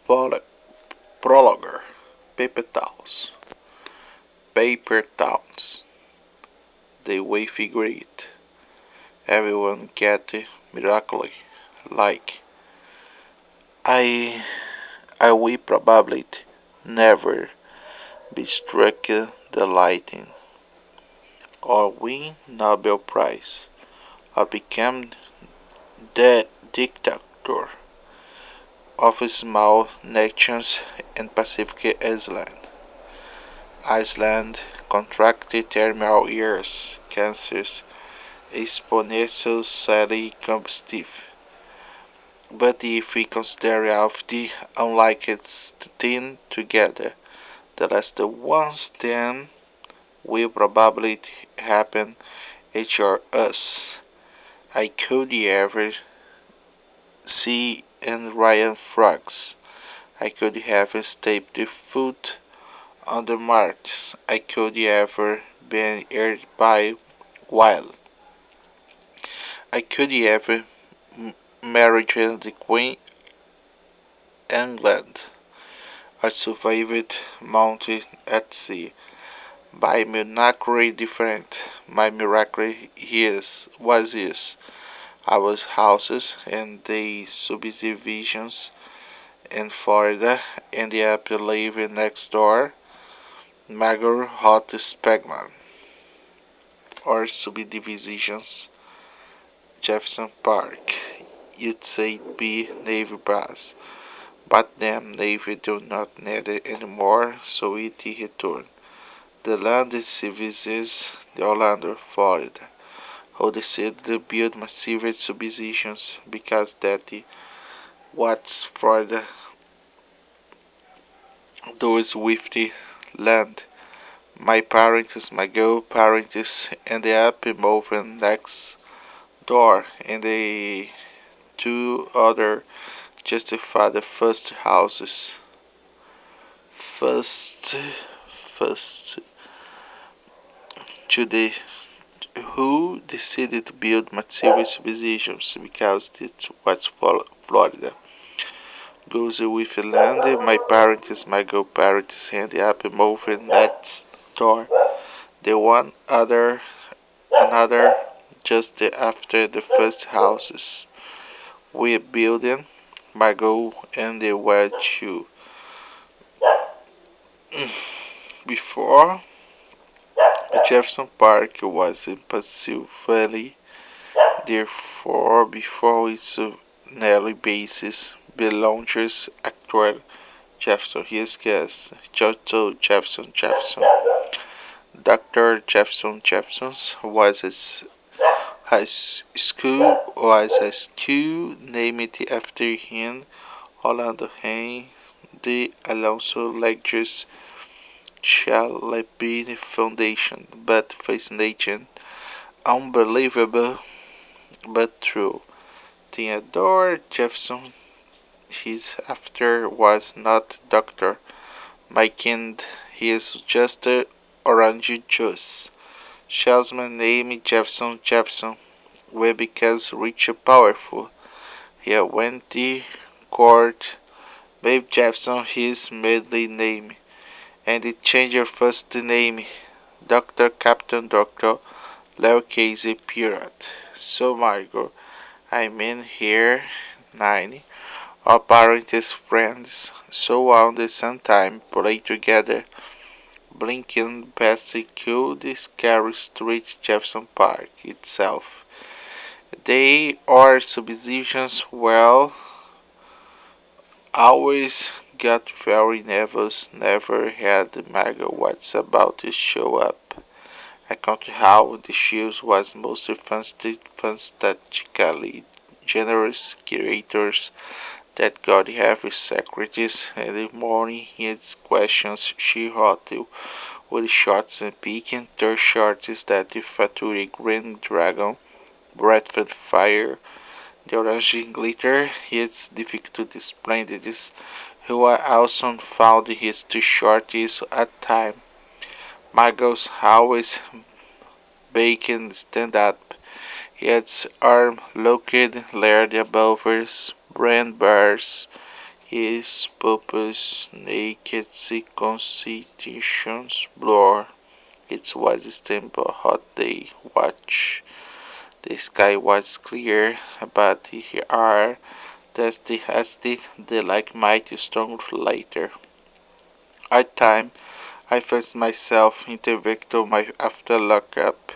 Prolo- Prologue. Paper towels. Paper towels. The way figure it. Everyone get miraculously. Like I I will probably never be struck the lightning or win Nobel Prize or become the dictator of small nations in Pacific Island. Iceland contracted thermal years, cancers, exponentially combustible. But if we consider all of the unlikely things together, the last ones then will probably happen each or us. I could ever see in Ryan frogs. I could have stepped the foot on the marks. I could ever been aired by wild. I could ever married the Queen England. I survived mounted at sea. By miracle different. My miracle was I was houses and the subdivisions in Florida ended up living next door. Magor Hot Spegman or subdivisions Jefferson Park. You'd say it'd be Navy Base, but them Navy do not need it anymore, so it returned. The land civilians the Orlando, Florida, who decided to build massive subdivisions because that what's Florida does with the land. My parents, my girl-parents ended up moving next door, and the two other justify the first houses. First, first to the who decided to build massive subdivisions because it was Florida. Goes with the land, my parents, my girl-parents ended up moving next door. The one another just after the first houses we building, my girl and the were two. Before Jefferson Park was in Pennsylvania, therefore before its Nelly basis belongs actual Jefferson. His guest, Joe Jefferson. Dr. Jefferson was a school named after him, Orlando Hay, the Alonso Lectures Charlemagne Foundation, but fascinating, unbelievable, but true. Theodore Jefferson, his after was not doctor. My kind, he is just orange juice. Salesman named Jefferson were because rich and powerful. He went to court, gave Jefferson his middle name, and he changed her first name, Dr. Captain Doctor, lowercase period. So Margot, I mean here, 9, our parents friends, so on the same time play together, blinking past the cold, scary street Jefferson Park itself. They are subdivisions well always got very nervous, never had the megawatts about to show up. I count how the shoes was mostly fantastically generous creators that God have secretaries in the morning his questions she hot with shorts and peaking third shorts that the factory green dragon breathed fire the orange glitter, it's difficult to explain this. Who I also found his too short is at time. Michael's always bacon stand up. His arm looked layered above his brain bars. His pupils naked constitutions blur. It was a simple hot day. Watch. The sky was clear, but the air tasty as the like mighty storm later. At time I found myself in the victim my after lockup.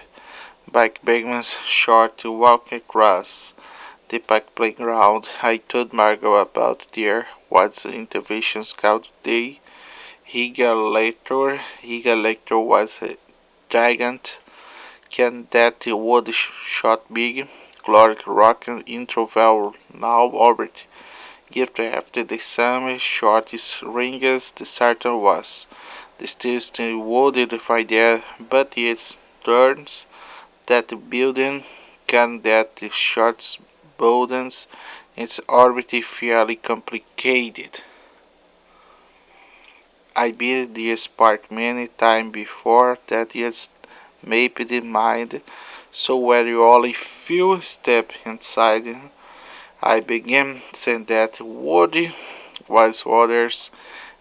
Back Bagman's short to walk across the park playground. I told Margot about there was the intervention scout day. Higa later was a giant. Can that wood shot big? Clark Rock interval now orbit. Gift after the same shortest rings the Saturn was. The still would defy there, but it turns that the building can that the short burdens its orbit fairly complicated. I built this part many times before that it's mapped in mind, so when you only few step inside, I began saying that word was others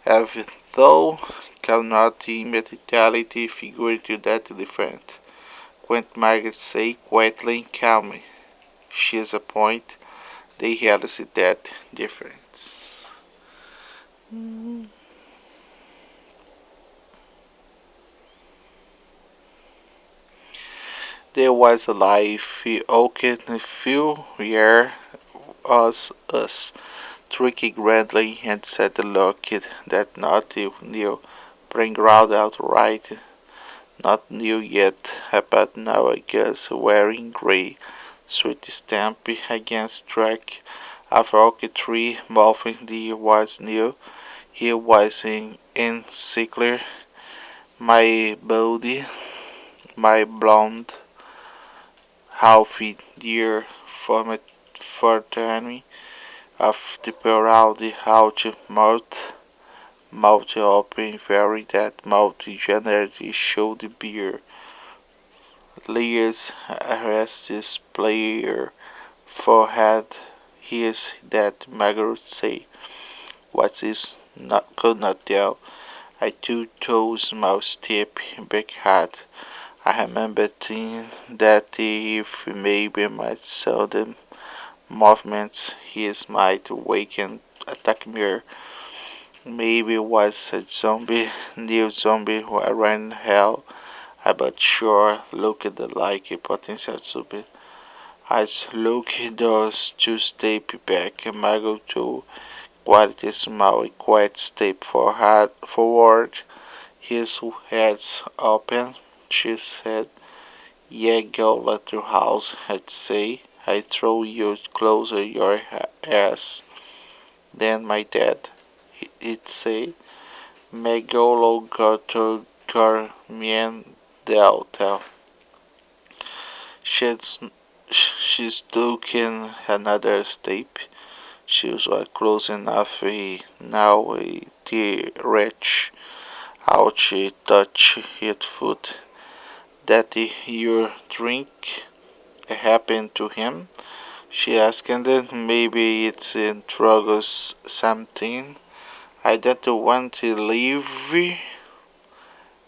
have though cannot immediately figure to that different. Quint Margaret say quietly and calmly. She is a point. They realize that difference. There was a life oaked few year as us, tricky grandly and said the look that not new, bring round outright, not new yet, but now I guess wearing grey, sweet stamp against track of oak tree, mouthing the was new, he was in sickler, my body, my blonde, half dear fortune of the proud out mouth open very that mouth generally showed beer. Lear's arrested player forehead hears that Margaret say, what is not could not tell. I two toes my step back hat. I remember thinking that if maybe my sudden movements his might awaken attack me. Maybe was a zombie, new zombie who ran hell. I but sure looked like a potential zombie. I look those two step back and I go to quite small quiet step forward. His head's open. She said, yeah, go let your house, I'd say. I throw you closer your ass. Then my dad, he'd say, Megolo goto Carmien Delta. She's, she's taking another step. She was close enough now the wretch out she touch his foot. That your drink happened to him? She asked, maybe it's in drugs something. I don't want to leave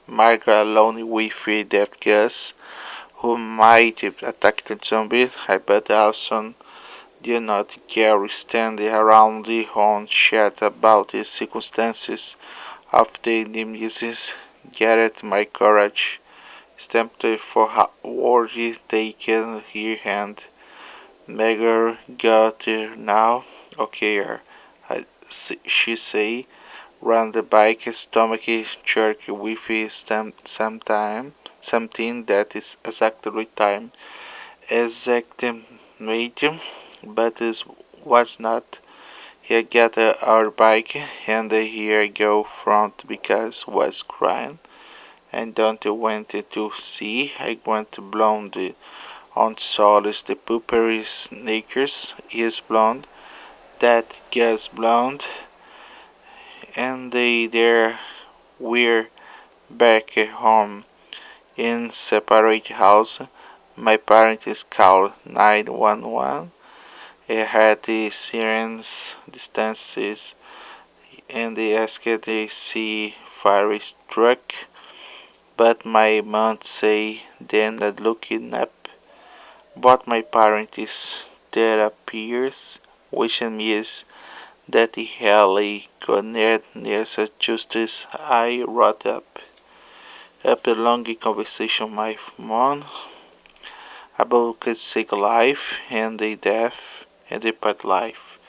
Margaret alone with that guess who might attack the zombie. I bet Alson did not care standing around on chat about the circumstances of the nemesis. Garrett my courage, stamped for worthy taken her hand. Megger got her now. Okay, she say, ran the bike stomach jerk with something that is exactly time. Exactly, but it was not. He got our bike and here I go front because was crying and don't went to see. I went blonde on Solis the poopery sneakers is blonde. That gets blonde and they there we're back home in separate house. My parents called 911. I had the sirens distances and they asked to see fire struck, but my mom say then that looking up, but my parents there appears, wishing me is that the hell could net near such justice. I wrote up a long conversation with my mom about the sick life and the death and the part life,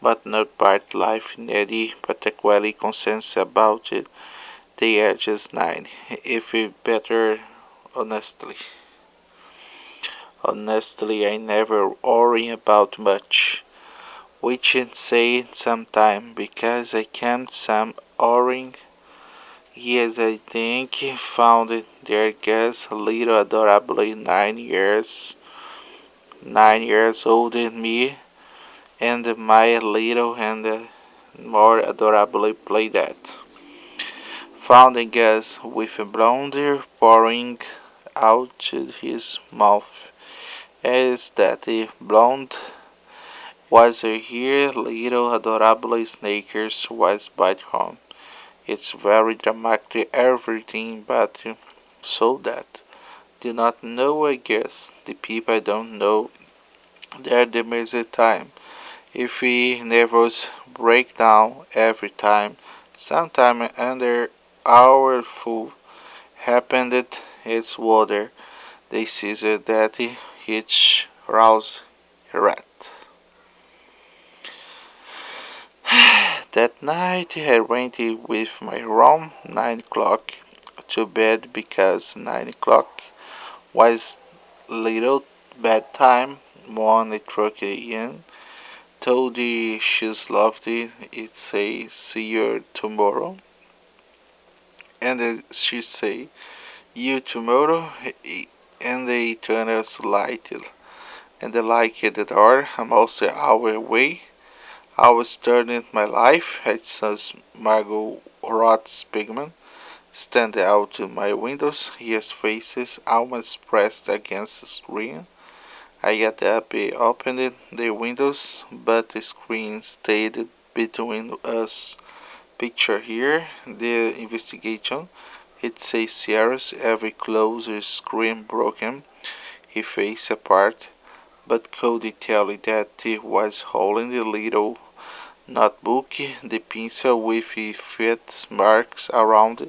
but not part life in any particularly concerns about it. They are just nine. If we better honestly. Honestly, I never worry about much, which is say sometime because I can't some worrying. Yes, I think found their guest little adorably 9 years older than me, and my little and more adorably play that. Found a guest with a blonde hair pouring out his mouth, as that the blonde was here little adorable Snickers was by home. It's very dramatic everything but so that do not know I guess the people don't know they're the music time. If we nervous break down every time, sometime under our full happened it's water. They scissor that hitch rouse rat. That night I went with my room 9 o'clock to bed because 9 o'clock was little bedtime. One truck in told the she's loved it. It say see you tomorrow, and she say you tomorrow, and they turn us light and they like the door. I'm also our way. I was turning my life at says Margot Roth Spigman. Stand out to my windows, his faces almost pressed against the screen. I got up, opened the windows, but the screen stayed between us. Picture here, the investigation. It says serious, every closer screen broken, he face apart, but Cody tell that he was holding the little notebook, the pencil with the fat marks around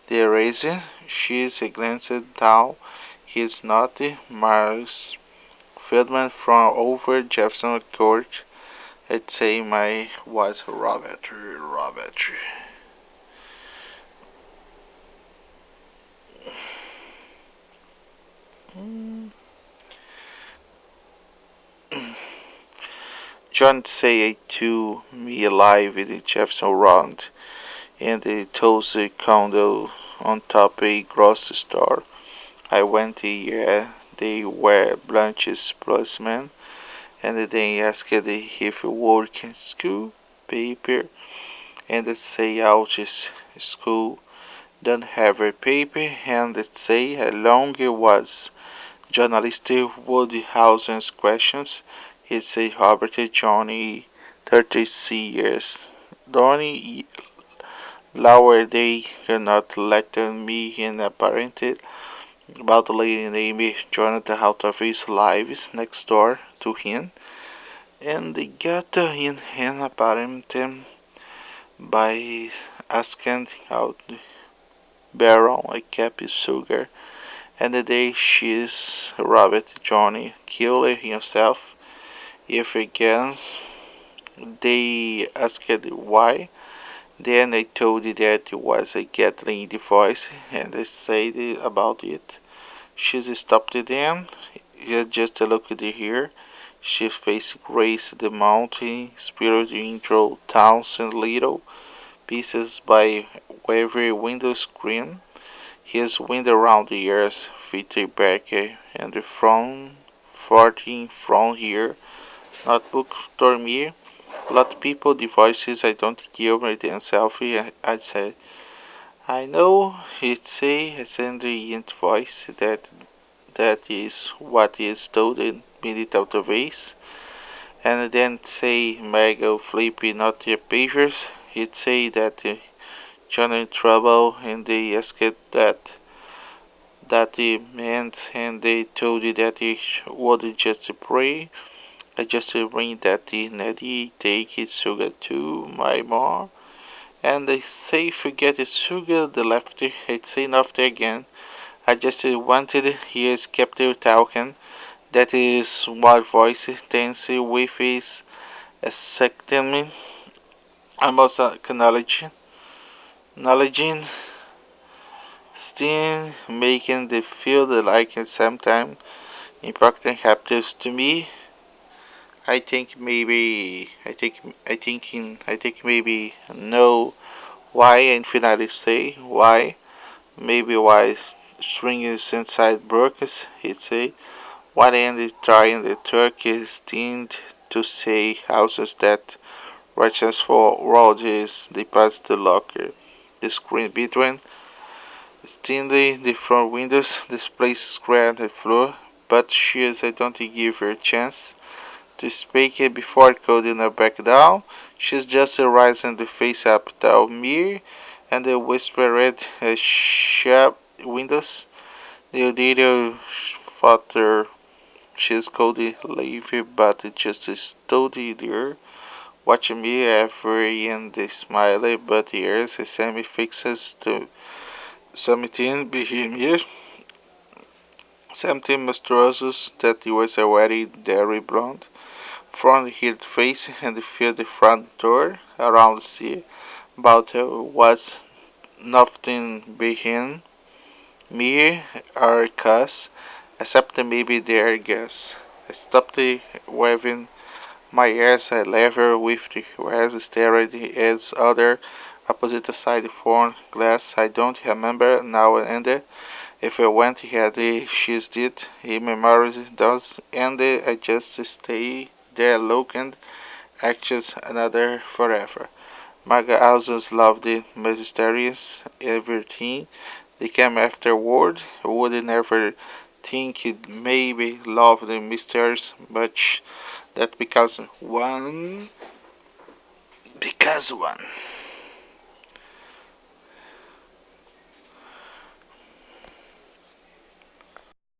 the eraser. She glanced down his naughty Mars Feldman from over Jefferson Court. I'd say my was Robert. John say to me alive in the Jefferson round and the toasty condo on top a grocery store. I went here. They were Blanche's plus men, and they asked if you work in school paper, and they say out is school don't have a paper, and they say how long it was. Journalist Woodhouse's questions. He say Robert Johnny 30 years. Donny lower they cannot let me in apparently about the lady named Jonathan out of his lives next door to him, and they got in him apparently by asking out Baron a cup of sugar, and the day she's Robert Johnny killed himself. If against they asked why, then I told that it was a Gatling voice, and I said about it. She's stopped then. Just look at here. She faced Grace the Mountain, Spirit intro, towns and little pieces by every window screen. His wind around the earth, feet back and from 14 from here. Notebook for me. Lot people devices I don't give me themselves. I said I know it's a Sandry voice that is what is told in minute of the vase, and then say Mago Flippy not your pages. he'd say that John in trouble, and they asked that he meant, and they told you that he would just pray. I just bring that the Neddy take his sugar to my mom, and they say forget the sugar, the left he'd say nothing again. I just wanted his kept talking. That is what voice tense with his accepting, almost acknowledging, still making the feel like sometimes important happens to me. I think maybe I think maybe know why and finally say why. Maybe why string is inside brokers, he'd say. One end is trying the turkey steamed to say houses that righteous for roads they pass the locker. The screen between steamly the front windows displays square the floor, but she is I don't give her a chance to speak it before coding her back down. She's just rising the face up tell me and the whispered sharp windows. The little father she's called Leafy but it just stood there watching me every in the smiley but ears semi fixes to something behind me. Something monstrous that he was already very blonde. Front his face and filled the front door around the sea. But there was nothing behind me or cause, except maybe their guess. I stopped waving my ears at level with the eyes staring at other opposite side phone glass. I don't remember now and then if I went had she's did he memorizes those and I just stay there looking actions another forever. Margaret also loved the mysterious everything they came afterward. Would never think he'd maybe love the mysterious much that because one.